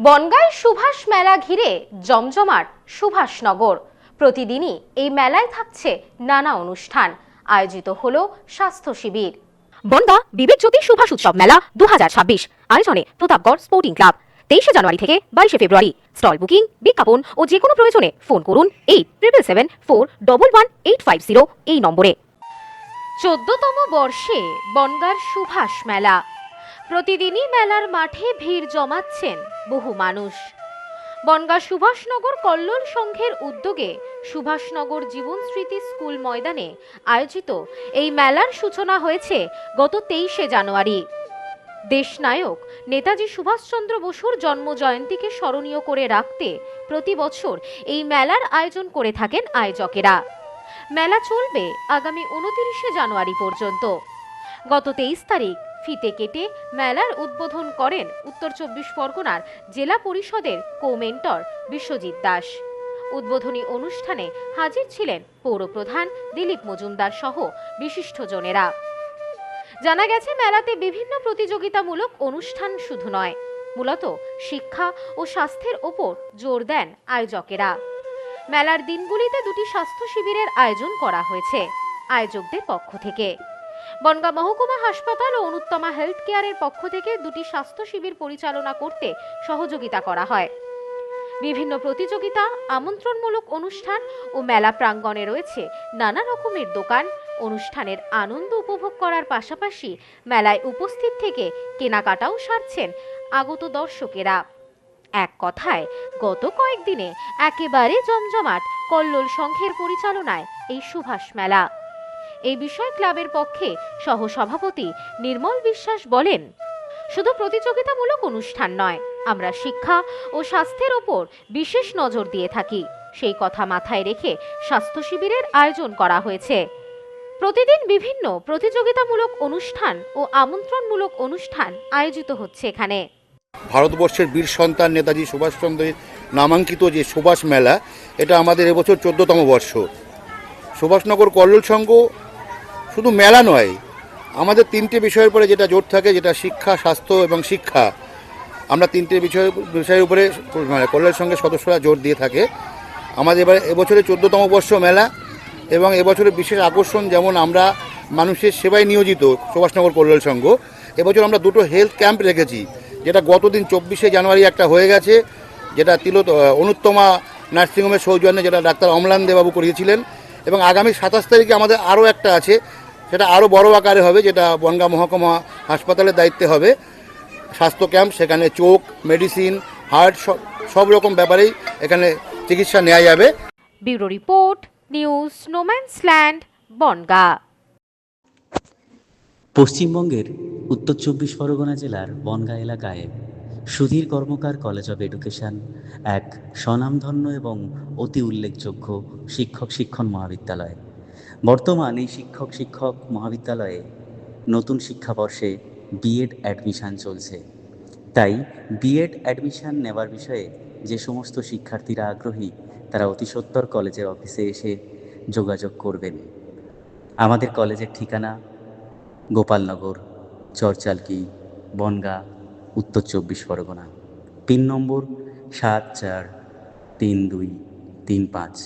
বনগাঁয় সুভাষ মেলা ঘিরে জমজমাট সুভাষনগর। প্রতিদিনই এই মেলায় থাকছে নানা অনুষ্ঠান। আয়োজিত হলো স্বাস্থ্য শিবির। বনগাঁ বিবেক জ্যোতি সুভাষ উৎসব মেলা 2026 আয়োজনে প্রতাপগড় স্পোর্টিং ক্লাব। 23 জানুয়ারি থেকে 22 ফেব্রুয়ারি। স্টল বুকিং, বিজ্ঞাপন ও যে কোনো প্রয়োজনে ফোন করুন 8777411850 এই নম্বরে। 14তম বর্ষে বনগাঁর সুভাষ মেলা। প্রতিদিনই মেলার মাঠে ভিড় জমাচ্ছেন বহু মানুষ। বনগাঁ সুভাষনগর কল্লোল সংঘের উদ্যোগে সুভাষনগর জীবন স্মৃতি স্কুল ময়দানে আয়োজিত এই মেলার সূচনা হয়েছে গত 23 জানুয়ারি। দেশনায়ক নেতাজি সুভাষচন্দ্র বসুর জন্মজয়ন্তীকে স্মরণীয় করে রাখতে প্রতি বছর এই মেলার আয়োজন করে থাকেন আয়োজকেরা। মেলা চলবে আগামী 29 জানুয়ারি পর্যন্ত। গত 23 তারিখ ফিতে কেটে মেলার উদ্বোধন করেন উত্তর 24 পরগনার জেলা পরিষদের কো-মেন্টর বিশ্বজিৎ দাস। উদ্বোধনী অনুষ্ঠানে হাজির ছিলেন পৌরপ্রধান দিলীপ মজুমদার সহ বিশিষ্টজনেরা। জানা গেছে, মেলাতে বিভিন্ন প্রতিযোগিতামূলক অনুষ্ঠান শুধু নয়, মূলত শিক্ষা ও স্বাস্থ্যের ওপর জোর দেন আয়োজকেরা। মেলার দিনগুলিতে দুটি স্বাস্থ্য শিবিরের আয়োজন করা হয়েছে আয়োজকদের পক্ষ থেকে। বনগাঁ মহকুমা হাসপাতাল ও অনুত্তমা হেলথ কেয়ারের পক্ষ থেকে দুটি স্বাস্থ্য শিবির পরিচালনা করতে সহযোগিতা করা হয়। বিভিন্ন প্রতিযোগিতা, আমন্ত্রণমূলক অনুষ্ঠান ও মেলা প্রাঙ্গণে রয়েছে নানা রকমের দোকান। অনুষ্ঠানের আনন্দ উপভোগ করার পাশাপাশি মেলায় উপস্থিত থেকে কেনাকাটাও সারছেন আগত দর্শকেরা। এক কথায় গত কয়েকদিনে একেবারে জমজমাট কল্লোল সংঘের পরিচালনায় এই সুভাষ মেলা। এই বিষয়ে ক্লাবের পক্ষে সহসভাপতি নির্মল বিশ্বাস বলেন, শুধু প্রতিযোগিতামূলক অনুষ্ঠান নয়, আমরা শিক্ষা ও স্বাস্থ্যের ওপর বিশেষ নজর দিয়ে থাকি। সেই কথা মাথায় রেখে স্বাস্থ্য শিবিরের আয়োজন করা হয়েছে। প্রতিদিন বিভিন্ন প্রতিযোগিতামূলক অনুষ্ঠান ও আমন্ত্রণমূলক অনুষ্ঠান আয়োজিত হচ্ছে এখানে। ভারতবর্ষের বীর সন্তান নেতাজি সুভাষচন্দ্রের নামাঙ্কিত যে সুভাষ মেলা, এটা আমাদের এবছর 14তম বর্ষ। সুভাষনগর কল্লোল সংঘ শুধু মেলা নয়, আমাদের তিনটে বিষয়ের উপরে যেটা জোর থাকে, যেটা শিক্ষা, স্বাস্থ্য এবং শিক্ষা, আমরা তিনটে বিষয়ের উপরে মানে কল্লোল সংঘের সদস্যরা জোর দিয়ে থাকে। আমাদের এবছরে 14তম বর্ষ মেলা, এবং এবছরের বিশেষ আকর্ষণ, যেমন আমরা মানুষের সেবায় নিয়োজিত সুভাষনগর কল্লোল সংঘ, এবছর আমরা দুটো হেলথ ক্যাম্প রেখেছি। যেটা গতদিন 24 জানুয়ারি একটা হয়ে গেছে, যেটা অনুত্তমা নার্সিংহোমের সৌজন্যে, যেটা ডাক্তার অম্লান দেবাবু করিয়েছিলেন, এবং আগামী 27 তারিখে আমাদের আরও একটা আছে, সেটা আরও বড় আকারে হবে, যেটা বনগাঁ মহকুমা হাসপাতালের দায়িত্বে হবে স্বাস্থ্য ক্যাম্প। সেখানে চোখ, মেডিসিন, হার্ট, সব রকম ব্যাপারেই এখানে চিকিৎসা নেওয়া যাবে। Bureau report, news no man's land, Bangaon. পশ্চিমবঙ্গের উত্তর 24 পরগনা জেলার বনগাঁ এলাকায় Sudhir Karmakar college of education এক স্বনামধন্য এবং অতি উল্লেখযোগ্য শিক্ষণ মহাবিদ্যালয়। বর্তমান এই শিক্ষক মহাবিদ্যালয়ে নতুন শিক্ষাবর্ষে বিএড অ্যাডমিশান চলছে। তাই বিএড অ্যাডমিশান নেওয়ার বিষয়ে যে সমস্ত শিক্ষার্থীরা আগ্রহী, তারা অতি সত্বর কলেজের অফিসে এসে যোগাযোগ করবেন। আমাদের কলেজের ঠিকানা গোপালনগর, চরচালকি, বনগাঁ, উত্তর 24 পরগনা। পিন নম্বর 743235।